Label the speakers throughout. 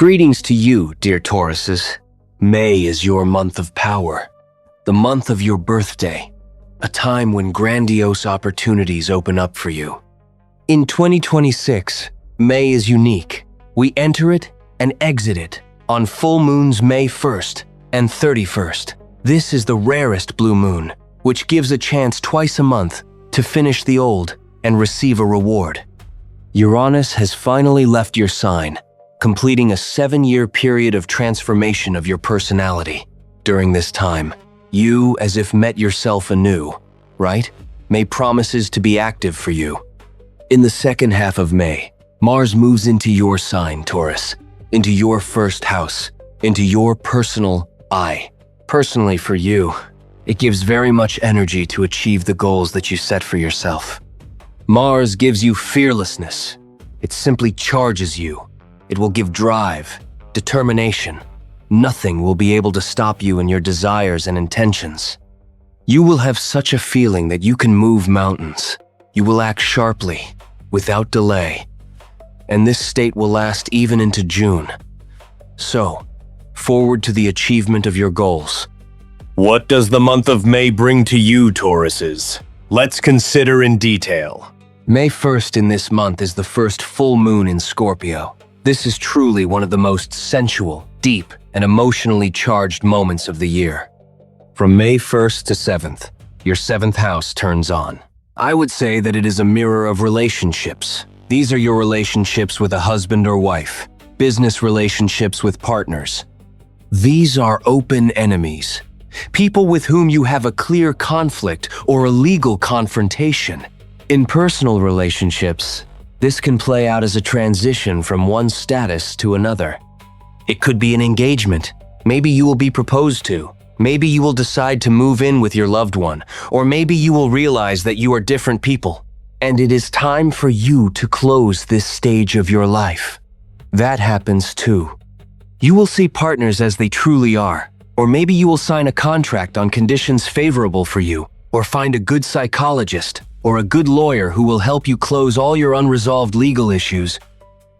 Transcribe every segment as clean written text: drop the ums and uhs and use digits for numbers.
Speaker 1: Greetings to you, dear Tauruses. May is your month of power, the month of your birthday, a time when grandiose opportunities open up for you. In 2026, May is unique. We enter it and exit it on full moons May 1st and 31st. This is the rarest blue moon, which gives a chance twice a month to finish the old and receive a reward. Uranus has finally left your sign, completing a 7-year period of transformation of your personality. During this time, you as if met yourself anew, right? May promises to be active for you. In the second half of May, Mars moves into your sign, Taurus, into your first house, into your personal I. Personally for you, it gives very much energy to achieve the goals that you set for yourself. Mars gives you fearlessness. It simply charges you. It will give drive, determination. Nothing will be able to stop you in your desires and intentions. You will have such a feeling that you can move mountains. You will act sharply, without delay. And this state will last even into June. So, forward to the achievement of your goals.
Speaker 2: What does the month of May bring to you, Tauruses? Let's consider in detail.
Speaker 1: May 1st in this month is the first full moon in Scorpio. This is truly one of the most sensual, deep, and emotionally charged moments of the year. From May 1st to 7th, your 7th house turns on. I would say that it is a mirror of relationships. These are your relationships with a husband or wife, business relationships with partners. These are open enemies, people with whom you have a clear conflict or a legal confrontation. In personal relationships, this can play out as a transition from one status to another. It could be an engagement. Maybe you will be proposed to. Maybe you will decide to move in with your loved one. Or maybe you will realize that you are different people. And it is time for you to close this stage of your life. That happens too. You will see partners as they truly are. Or maybe you will sign a contract on conditions favorable for you. Or find a good psychologist or a good lawyer who will help you close all your unresolved legal issues.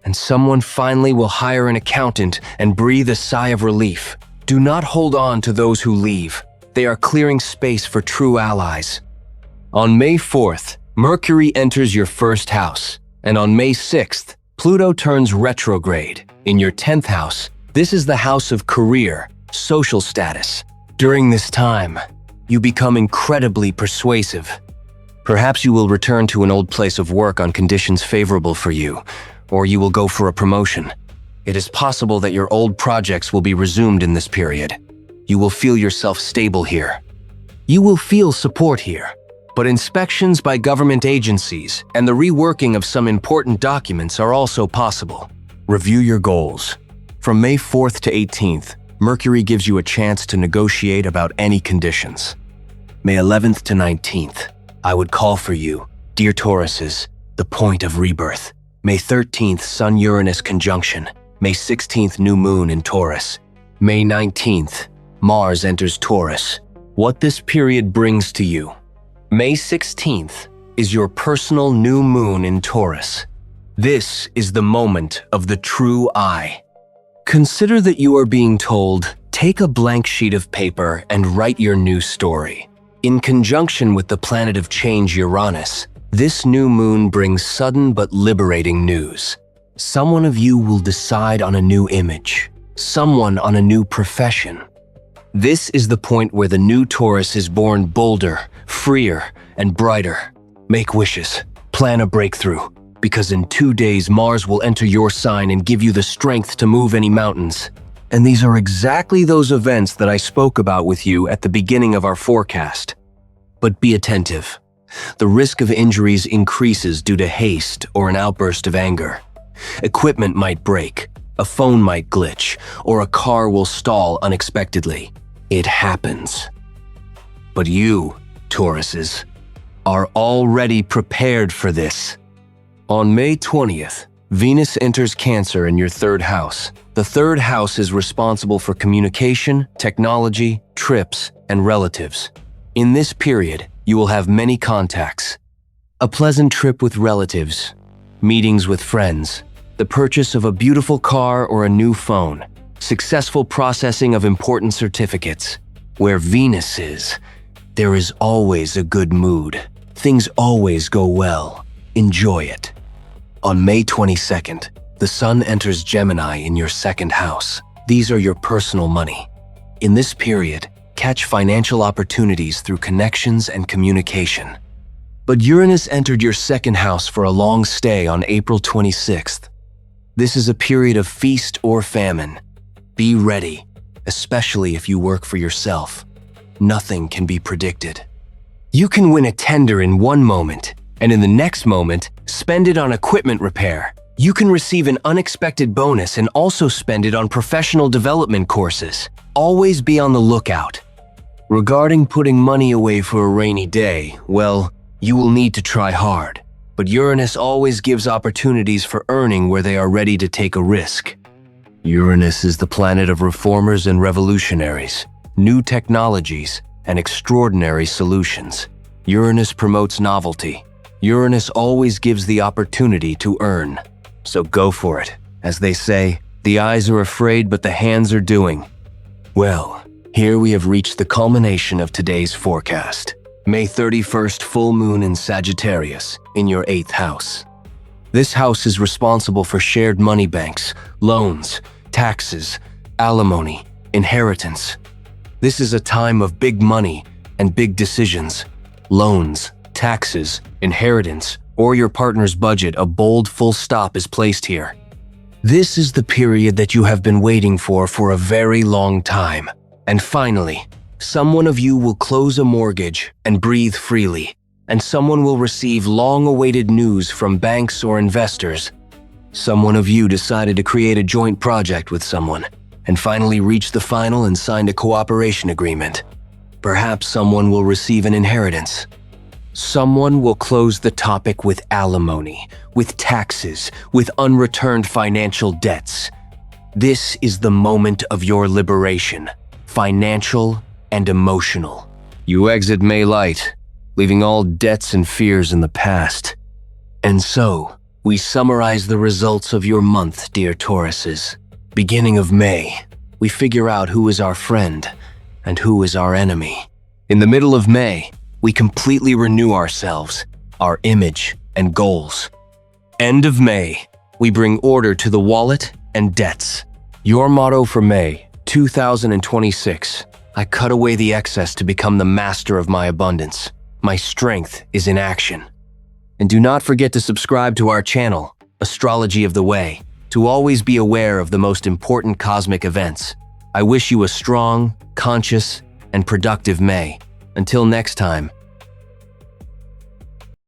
Speaker 1: And someone finally will hire an accountant and breathe a sigh of relief. Do not hold on to those who leave. They are clearing space for true allies. On May 4th, Mercury enters your first house. And on May 6th, Pluto turns retrograde. In your 10th house, this is the house of career, social status. During this time, you become incredibly persuasive. Perhaps you will return to an old place of work on conditions favorable for you, or you will go for a promotion. It is possible that your old projects will be resumed in this period. You will feel yourself stable here. You will feel support here, but inspections by government agencies and the reworking of some important documents are also possible. Review your goals. From May 4th to 18th, Mercury gives you a chance to negotiate about any conditions. May 11th to 19th, I would call for you, dear Tauruses, the point of rebirth. May 13th, Sun-Uranus conjunction. May 16th, new moon in Taurus. May 19th, Mars enters Taurus. What this period brings to you. May 16th is your personal new moon in Taurus. This is the moment of the true I. Consider that you are being told, take a blank sheet of paper and write your new story. In conjunction with the planet of change Uranus, this new moon brings sudden but liberating news. Someone of you will decide on a new image, someone on a new profession. This is the point where the new Taurus is born bolder, freer, and brighter. Make wishes, plan a breakthrough, because in 2 days Mars will enter your sign and give you the strength to move any mountains. And these are exactly those events that I spoke about with you at the beginning of our forecast. But be attentive. The risk of injuries increases due to haste or an outburst of anger. Equipment might break, a phone might glitch, or a car will stall unexpectedly. It happens. But you, Tauruses, are already prepared for this. On May 20th, Venus enters Cancer in your 3rd house. The 3rd house is responsible for communication, technology, trips, and relatives. In this period, you will have many contacts. A pleasant trip with relatives, meetings with friends, the purchase of a beautiful car or a new phone, successful processing of important certificates. Where Venus is, there is always a good mood. Things always go well. Enjoy it. On May 22nd, the Sun enters Gemini in your second house. These are your personal money. In this period, catch financial opportunities through connections and communication. But Uranus entered your second house for a long stay on April 26th. This is a period of feast or famine. Be ready, especially if you work for yourself. Nothing can be predicted. You can win a tender in one moment, and in the next moment, spend it on equipment repair. You can receive an unexpected bonus and also spend it on professional development courses. Always be on the lookout. Regarding putting money away for a rainy day, well, you will need to try hard. But Uranus always gives opportunities for earning where they are ready to take a risk. Uranus is the planet of reformers and revolutionaries, new technologies, and extraordinary solutions. Uranus promotes novelty. Uranus always gives the opportunity to earn. So go for it. As they say, the eyes are afraid, but the hands are doing. Well, here we have reached the culmination of today's forecast. May 31st, full moon in Sagittarius, in your 8th house. This house is responsible for shared money banks, loans, taxes, alimony, inheritance. This is a time of big money and big decisions. Loans, taxes, inheritance, or your partner's budget, a bold full stop is placed here. This is the period that you have been waiting for a very long time. And finally, someone of you will close a mortgage and breathe freely, and someone will receive long-awaited news from banks or investors. Someone of you decided to create a joint project with someone, and finally reached the final and signed a cooperation agreement. Perhaps someone will receive an inheritance. Someone will close the topic with alimony, with taxes, with unreturned financial debts. This is the moment of your liberation, financial and emotional. You exit May light, leaving all debts and fears in the past. And so, we summarize the results of your month, dear Tauruses. Beginning of May, we figure out who is our friend and who is our enemy. In the middle of May, we completely renew ourselves, our image, and goals. End of May, we bring order to the wallet and debts. Your motto for May 2026, I cut away the excess to become the master of my abundance. My strength is in action. And do not forget to subscribe to our channel, Astrology of the Way, to always be aware of the most important cosmic events. I wish you a strong, conscious, and productive May. Until next time,